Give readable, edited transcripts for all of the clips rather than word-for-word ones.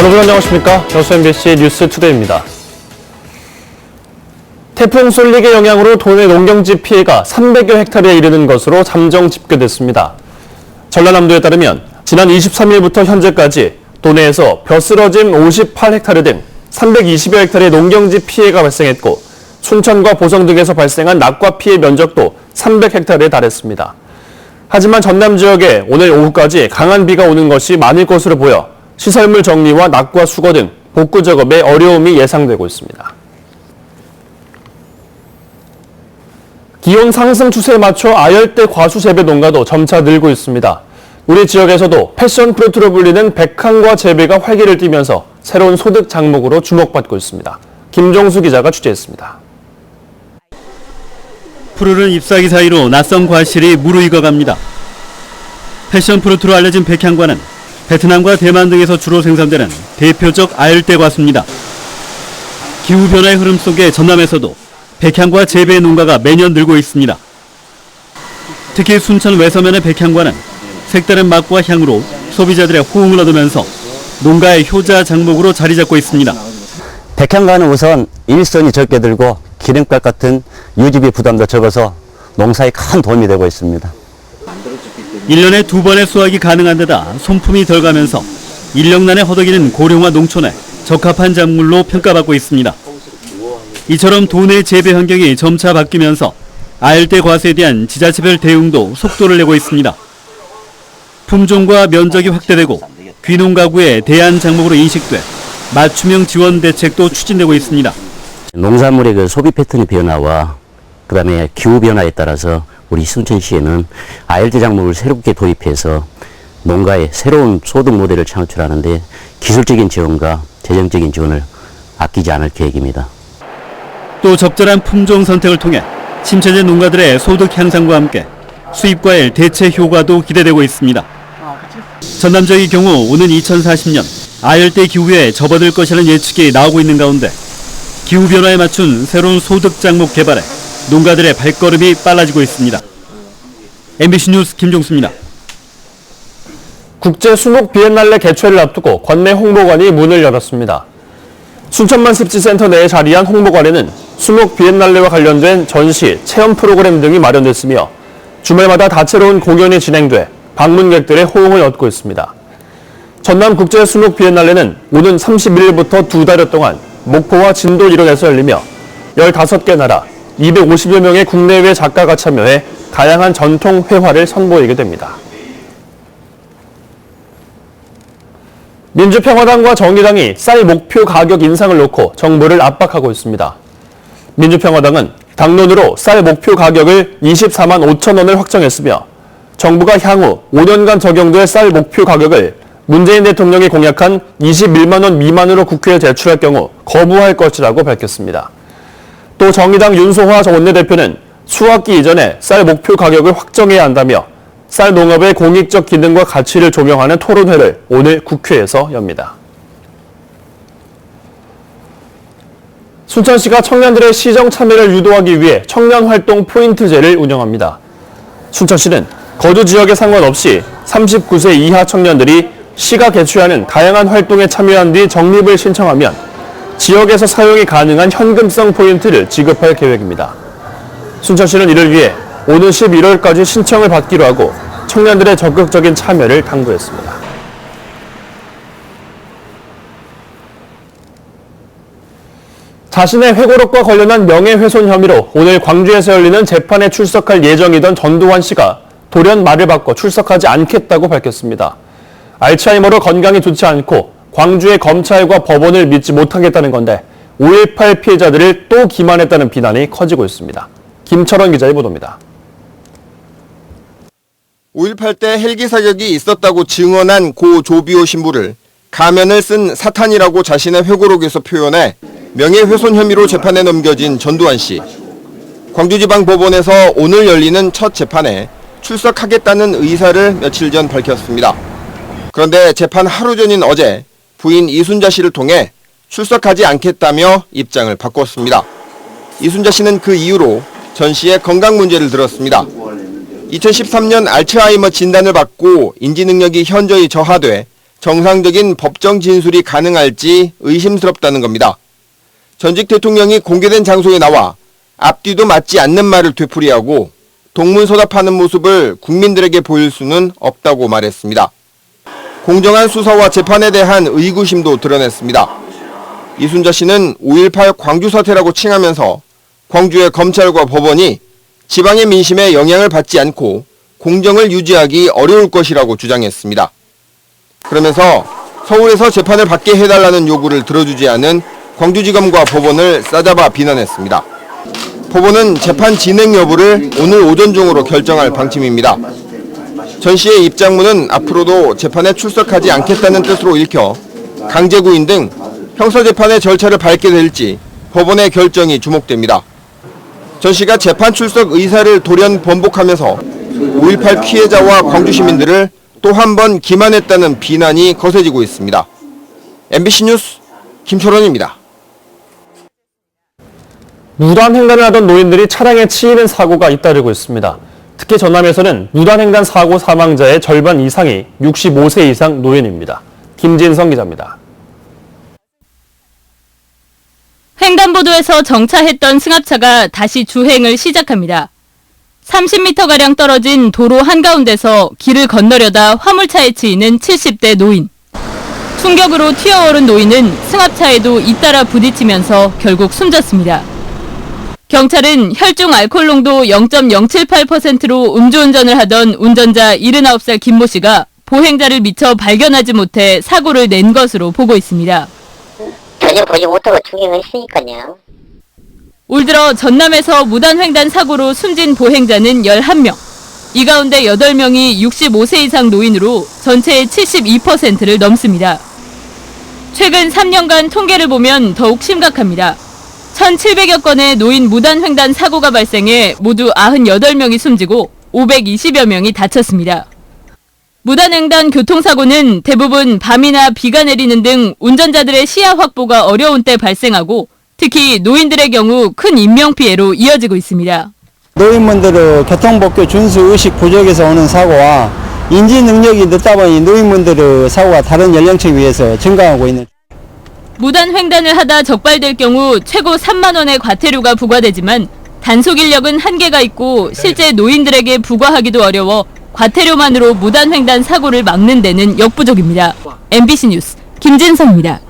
여러분 안녕하십니까? 여수 MBC 뉴스투데이입니다. 태풍 솔릭의 영향으로 도내 농경지 피해가 300여 헥타르에 이르는 것으로 잠정 집계됐습니다. 전라남도에 따르면 지난 23일부터 현재까지 도내에서 벼쓰러짐 58헥타르 등 320여 헥타르의 농경지 피해가 발생했고 춘천과 보성 등에서 발생한 낙과 피해 면적도 300헥타르에 달했습니다. 하지만 전남 지역에 오늘 오후까지 강한 비가 오는 것이 많을 것으로 보여 시설물 정리와 낙과 수거 등 복구 작업에 어려움이 예상되고 있습니다. 기온 상승 추세에 맞춰 아열대 과수 재배 농가도 점차 늘고 있습니다. 우리 지역에서도 패션 프루트로 불리는 백향과 재배가 활기를 띠면서 새로운 소득 장목으로 주목받고 있습니다. 김종수 기자가 취재했습니다. 푸르른 잎사귀 사이로 낯선 과실이 무르익어갑니다. 패션 프루트로 알려진 백향과는 베트남과 대만 등에서 주로 생산되는 대표적 아열대 과수입니다. 기후변화의 흐름 속에 전남에서도 백향과 재배 농가가 매년 늘고 있습니다. 특히 순천 외서면의 백향과는 색다른 맛과 향으로 소비자들의 호응을 얻으면서 농가의 효자 장목으로 자리 잡고 있습니다. 백향과는 우선 일선이 적게 들고 기름값 같은 유지비 부담도 적어서 농사에 큰 도움이 되고 있습니다. 1년에 2번의 수확이 가능한 데다 손품이 덜 가면서 인력난에 허덕이는 고령화 농촌에 적합한 작물로 평가받고 있습니다. 이처럼 도내 재배 환경이 점차 바뀌면서 아열대 과수에 대한 지자체별 대응도 속도를 내고 있습니다. 품종과 면적이 확대되고 귀농 가구의 대안 작목으로 인식돼 맞춤형 지원 대책도 추진되고 있습니다. 농산물의 그 소비 패턴의 변화와 그다음에 기후 변화에 따라서 우리 순천시에는 아열대 작물을 새롭게 도입해서 농가의 새로운 소득 모델을 창출하는데 기술적인 지원과 재정적인 지원을 아끼지 않을 계획입니다. 또 적절한 품종 선택을 통해 침체된 농가들의 소득 향상과 함께 수입과의 대체 효과도 기대되고 있습니다. 전남 지역의 경우 오는 2040년 아열대 기후에 접어들 것이라는 예측이 나오고 있는 가운데 기후변화에 맞춘 새로운 소득 작목 개발에 농가들의 발걸음이 빨라지고 있습니다. MBC 뉴스 김종수입니다. 국제 수목 비엔날레 개최를 앞두고 관내 홍보관이 문을 열었습니다. 순천만 습지센터 내에 자리한 홍보관에는 수목 비엔날레와 관련된 전시, 체험 프로그램 등이 마련됐으며 주말마다 다채로운 공연이 진행돼 방문객들의 호응을 얻고 있습니다. 전남 국제 수목 비엔날레는 오는 31일부터 2달여 동안 목포와 진도 일원에서 열리며 15개 나라 250여 명의 국내외 작가가 참여해 다양한 전통 회화를 선보이게 됩니다. 민주평화당과 정의당이 쌀 목표 가격 인상을 놓고 정부를 압박하고 있습니다. 민주평화당은 당론으로 쌀 목표 가격을 24만 5천 원을 확정했으며 정부가 향후 5년간 적용될 쌀 목표 가격을 문재인 대통령이 공약한 21만 원 미만으로 국회에 제출할 경우 거부할 것이라고 밝혔습니다. 또 정의당 윤소화 원내대표는 수확기 이전에 쌀 목표 가격을 확정해야 한다며 쌀 농업의 공익적 기능과 가치를 조명하는 토론회를 오늘 국회에서 엽니다. 순천시가 청년들의 시정 참여를 유도하기 위해 청년활동 포인트제를 운영합니다. 순천시는 거주 지역에 상관없이 39세 이하 청년들이 시가 개최하는 다양한 활동에 참여한 뒤 적립을 신청하면 지역에서 사용이 가능한 현금성 포인트를 지급할 계획입니다. 순천시는 이를 위해 오는 11월까지 신청을 받기로 하고 청년들의 적극적인 참여를 당부했습니다. 자신의 회고록과 관련한 명예훼손 혐의로 오늘 광주에서 열리는 재판에 출석할 예정이던 전두환 씨가 돌연 말을 바꿔 출석하지 않겠다고 밝혔습니다. 알츠하이머로 건강이 좋지 않고 광주의 검찰과 법원을 믿지 못하겠다는 건데 5.18 피해자들을 또 기만했다는 비난이 커지고 있습니다. 김철원 기자의 보도입니다. 5.18 때 헬기 사격이 있었다고 증언한 고 조비오 신부를 가면을 쓴 사탄이라고 자신의 회고록에서 표현해 명예훼손 혐의로 재판에 넘겨진 전두환 씨. 광주지방법원에서 오늘 열리는 첫 재판에 출석하겠다는 의사를 며칠 전 밝혔습니다. 그런데 재판 하루 전인 어제 부인 이순자 씨를 통해 출석하지 않겠다며 입장을 바꿨습니다. 이순자 씨는 그 이유로 전 씨의 건강 문제를 들었습니다. 2013년 알츠하이머 진단을 받고 인지 능력이 현저히 저하돼 정상적인 법정 진술이 가능할지 의심스럽다는 겁니다. 전직 대통령이 공개된 장소에 나와 앞뒤도 맞지 않는 말을 되풀이하고 동문서답하는 모습을 국민들에게 보일 수는 없다고 말했습니다. 공정한 수사와 재판에 대한 의구심도 드러냈습니다. 이순자 씨는 5.18 광주 사태라고 칭하면서 광주의 검찰과 법원이 지방의 민심에 영향을 받지 않고 공정을 유지하기 어려울 것이라고 주장했습니다. 그러면서 서울에서 재판을 받게 해달라는 요구를 들어주지 않은 광주지검과 법원을 싸잡아 비난했습니다. 법원은 재판 진행 여부를 오늘 오전 중으로 결정할 방침입니다. 전 씨의 입장문은 앞으로도 재판에 출석하지 않겠다는 뜻으로 읽혀 강제구인 등 형사재판의 절차를 밟게 될지 법원의 결정이 주목됩니다. 전 씨가 재판 출석 의사를 돌연 번복하면서 5.18 피해자와 광주 시민들을 또 한 번 기만했다는 비난이 거세지고 있습니다. MBC 뉴스 김철원입니다. 무단횡단을 하던 노인들이 차량에 치이는 사고가 잇따르고 있습니다. 특히 전남에서는 무단횡단 사고 사망자의 절반 이상이 65세 이상 노인입니다. 김진성 기자입니다. 횡단보도에서 정차했던 승합차가 다시 주행을 시작합니다. 30m가량 떨어진 도로 한가운데서 길을 건너려다 화물차에 치이는 70대 노인. 충격으로 튀어오른 노인은 승합차에도 잇따라 부딪히면서 결국 숨졌습니다. 경찰은 혈중 알코올 농도 0.078%로 음주운전을 하던 운전자 79살 김모 씨가 보행자를 미처 발견하지 못해 사고를 낸 것으로 보고 있습니다. 전혀 보지 못하고 추경했으니까요. 올 들어 전남에서 무단횡단 사고로 숨진 보행자는 11명. 이 가운데 8명이 65세 이상 노인으로 전체의 72%를 넘습니다. 최근 3년간 통계를 보면 더욱 심각합니다. 1,700여 건의 노인 무단횡단 사고가 발생해 모두 98명이 숨지고 520여 명이 다쳤습니다. 무단횡단 교통사고는 대부분 밤이나 비가 내리는 등 운전자들의 시야 확보가 어려운 때 발생하고 특히 노인들의 경우 큰 인명피해로 이어지고 있습니다. 노인분들의 교통법규 준수의식 부족에서 오는 사고와 인지 능력이 늦다 보니 노인분들의 사고가 다른 연령층에 비해서 증가하고 있는. 무단횡단을 하다 적발될 경우 최고 3만 원의 과태료가 부과되지만 단속 인력은 한계가 있고 실제 노인들에게 부과하기도 어려워 과태료만으로 무단횡단 사고를 막는 데는 역부족입니다. MBC 뉴스 김진성입니다.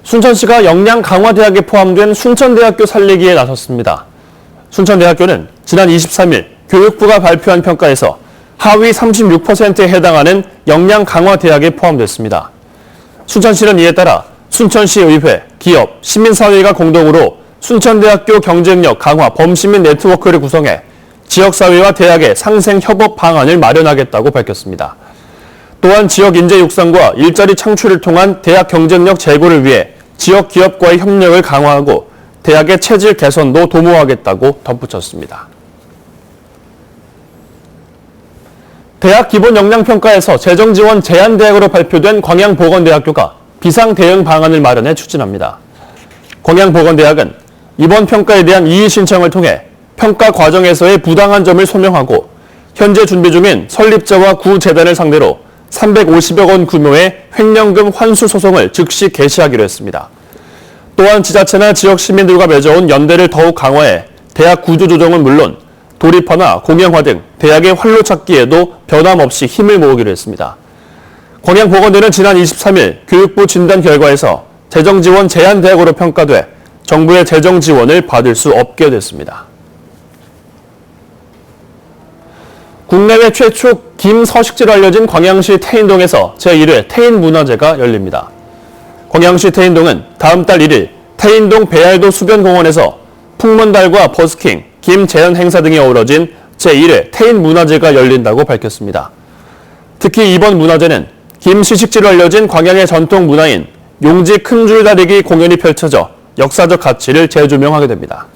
순천시가 역량강화대학에 포함된 순천대학교 살리기에 나섰습니다. 순천대학교는 지난 23일 교육부가 발표한 평가에서 하위 36%에 해당하는 역량강화대학에 포함됐습니다. 순천시는 이에 따라 순천시의회, 기업, 시민사회가 공동으로 순천대학교 경쟁력 강화 범시민 네트워크를 구성해 지역사회와 대학의 상생 협업 방안을 마련하겠다고 밝혔습니다. 또한 지역 인재 육성과 일자리 창출을 통한 대학 경쟁력 제고를 위해 지역 기업과의 협력을 강화하고 대학의 체질 개선도 도모하겠다고 덧붙였습니다. 대학 기본 역량평가에서 재정지원 제한대학으로 발표된 광양보건대학교가 비상대응 방안을 마련해 추진합니다. 광양보건대학은 이번 평가에 대한 이의 신청을 통해 평가 과정에서의 부당한 점을 소명하고 현재 준비 중인 설립자와 구재단을 상대로 350억 원 규모의 횡령금 환수 소송을 즉시 개시하기로 했습니다. 또한 지자체나 지역 시민들과 맺어온 연대를 더욱 강화해 대학 구조조정은 물론 도립화나 공영화 등 대학의 활로 찾기에도 변함없이 힘을 모으기로 했습니다. 광양보건대는 지난 23일 교육부 진단 결과에서 재정지원 제한대학으로 평가돼 정부의 재정지원을 받을 수 없게 됐습니다. 국내외 최초 김서식지로 알려진 광양시 태인동에서 제1회 태인문화제가 열립니다. 광양시 태인동은 다음 달 1일 태인동 배알도 수변공원에서 풍문달과 버스킹, 김재현 행사 등이 어우러진 제1회 태인문화제가 열린다고 밝혔습니다. 특히 이번 문화제는 김시식지로 알려진 광양의 전통 문화인 용지 큰 줄 다리기 공연이 펼쳐져 역사적 가치를 재조명하게 됩니다.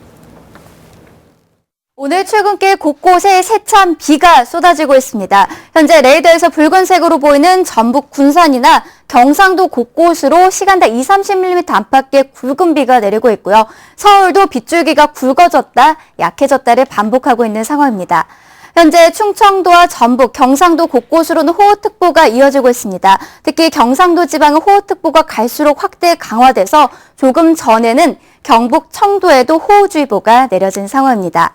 오늘 출근길 곳곳에 세찬 비가 쏟아지고 있습니다. 현재 레이더에서 붉은색으로 보이는 전북 군산이나 경상도 곳곳으로 시간당 20-30mm 안팎의 굵은 비가 내리고 있고요. 서울도 빗줄기가 굵어졌다 약해졌다를 반복하고 있는 상황입니다. 현재 충청도와 전북, 경상도 곳곳으로는 호우특보가 이어지고 있습니다. 특히 경상도 지방은 호우특보가 갈수록 확대 강화돼서 조금 전에는 경북 청도에도 호우주의보가 내려진 상황입니다.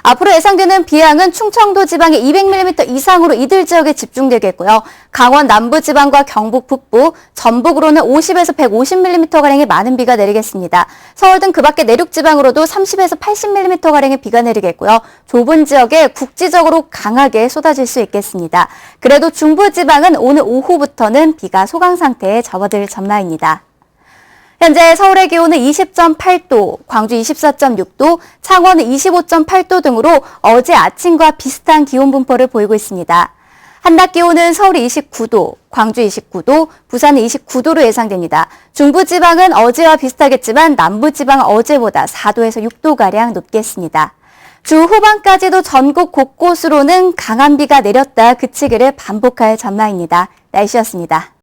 앞으로 예상되는 비양은 충청도 지방에 200mm 이상으로 이들 지역에 집중되겠고요. 강원 남부 지방과 경북 북부, 전북으로는 50에서 150mm가량의 많은 비가 내리겠습니다. 서울 등 그 밖의 내륙 지방으로도 30에서 80mm가량의 비가 내리겠고요. 좁은 지역에 국지적으로 강하게 쏟아질 수 있겠습니다. 그래도 중부 지방은 오늘 오후부터는 비가 소강 상태에 접어들 전망입니다. 현재 서울의 기온은 20.8도, 광주 24.6도, 창원은 25.8도 등으로 어제 아침과 비슷한 기온 분포를 보이고 있습니다. 한낮 기온은 서울이 29도, 광주 29도, 부산은 29도로 예상됩니다. 중부지방은 어제와 비슷하겠지만 남부지방은 어제보다 4도에서 6도가량 높겠습니다. 주 후반까지도 전국 곳곳으로는 강한 비가 내렸다 그치기를 반복할 전망입니다. 날씨였습니다.